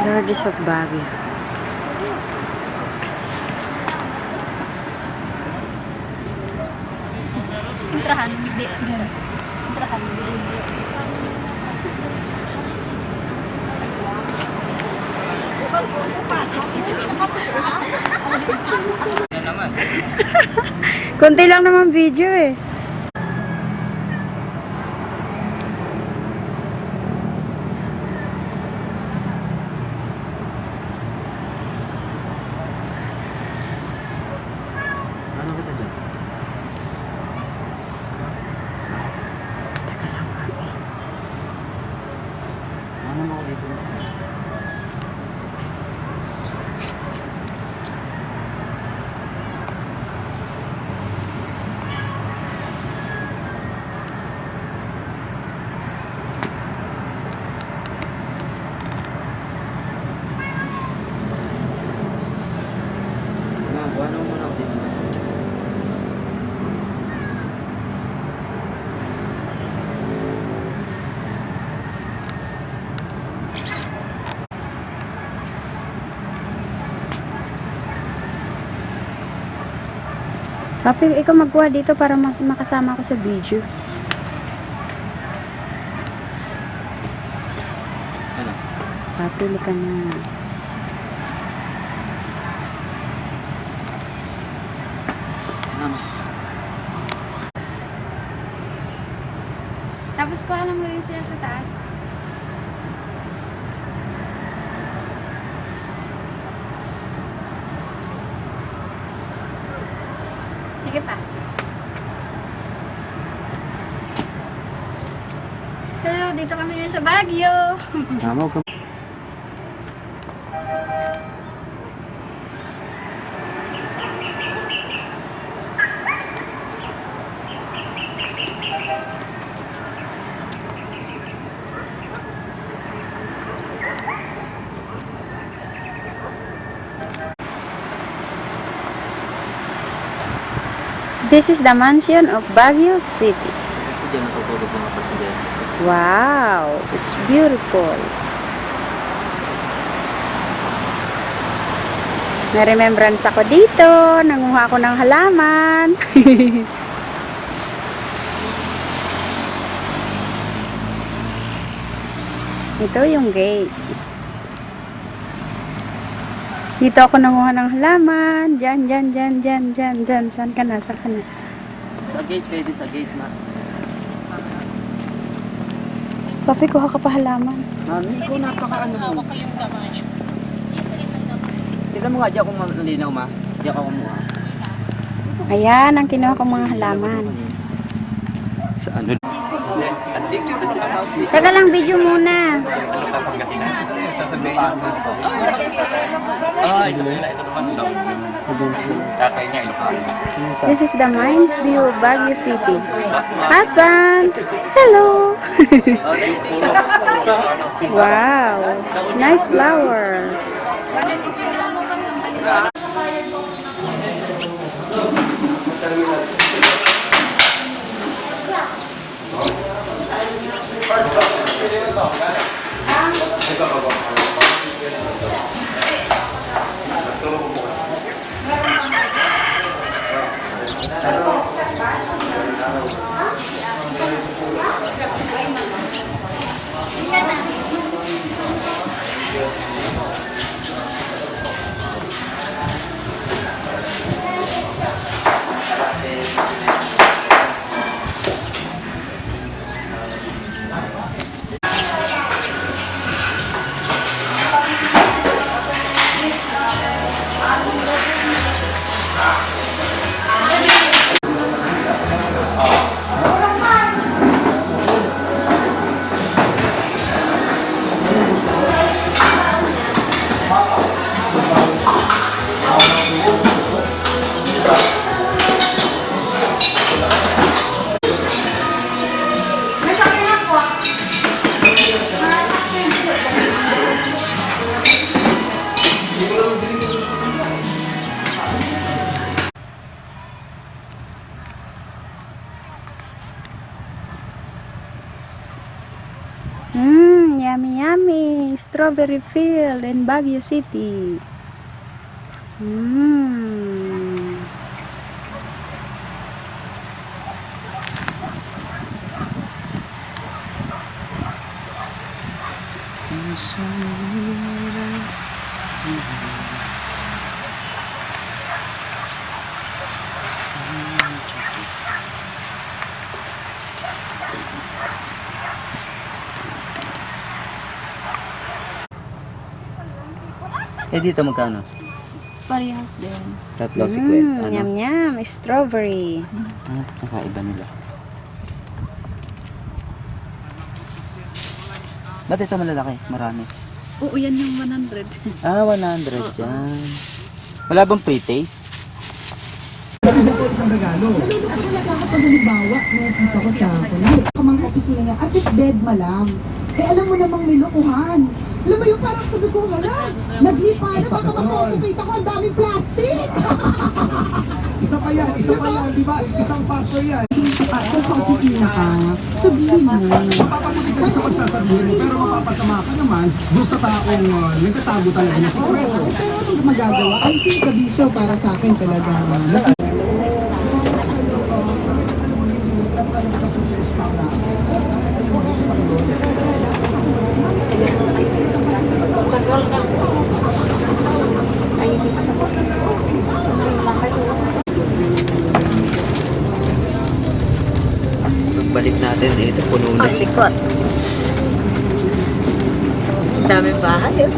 Lourdes of Baguio. Entrahan, hindi. Entrahan, hindi. Na naman. Konti lang naman video eh. Ano kita dyan? Ano mo dito? Ano mo na dito? Papi, ikaw magkuha dito para mas makasama ko sa video. Ano? Papili ka na. Ano? Tapos kuha lang mo rin sila sa taas. Sige pa. Hello, dito kami ngayon sa Baguio. Tama ka. This is the mansion of Baguio City. Diyan natutulog ng kapatid dyan. Wow, it's beautiful. May remembrance ako dito. Nanguha ako ng halaman. Ito yung gate. Dito ako nanguha ng halaman. Diyan. Saan ka na? Saan ka na? Sa gate, pwede sa gate na. Papi, kuha ka pa halaman. Mami, ikaw napaka-ano mo. Tignan mo nga, di ako malinaw ma. Di ako kumuha. Ayan, ang kinuha kong mga halaman. Sa ano? Picture mo na, tapos Teka lang, video muna. sasabihin niyo. Ito naman daw. Tatay niya, Ilocano. This is the Mines View of Baguio City. Husband! Hello! Wow! Nice flower! Yummy, yummy. Strawberry field in Baguio City. Mmm. Eh, dito magkano? Parehas din. Tatlo, 50. Ano? Yum, yum. Strawberry. Ah, nakaiba nila. Ba't ito malalaki? Marami. Oo, yan yung 100. Ah, 100 dyan. Wala bang pre-taste? Nalulungkot ng regalo. Pag halimbawa, nakita ko sa kulit, kamang opisina niya, as if dead malam. Eh alam mo namang may lokohan. Alam mo yung parang sabi ko, wala, naglipa na baka masokupita ko, ang daming plastic. Isa pa yan, di ba? Isang factor yan. Kung sa opisina ka, sabihin mo. Mapapabuti ka sa pagsasabihin mo, pero mapapasama ka naman doon sa taong nagtatago talaga na sikreto. Pero anong magagawa? I think kabisyo para sa akin talaga. Pagbalik natin, eh, ito puno na. Likot. Dami bahay.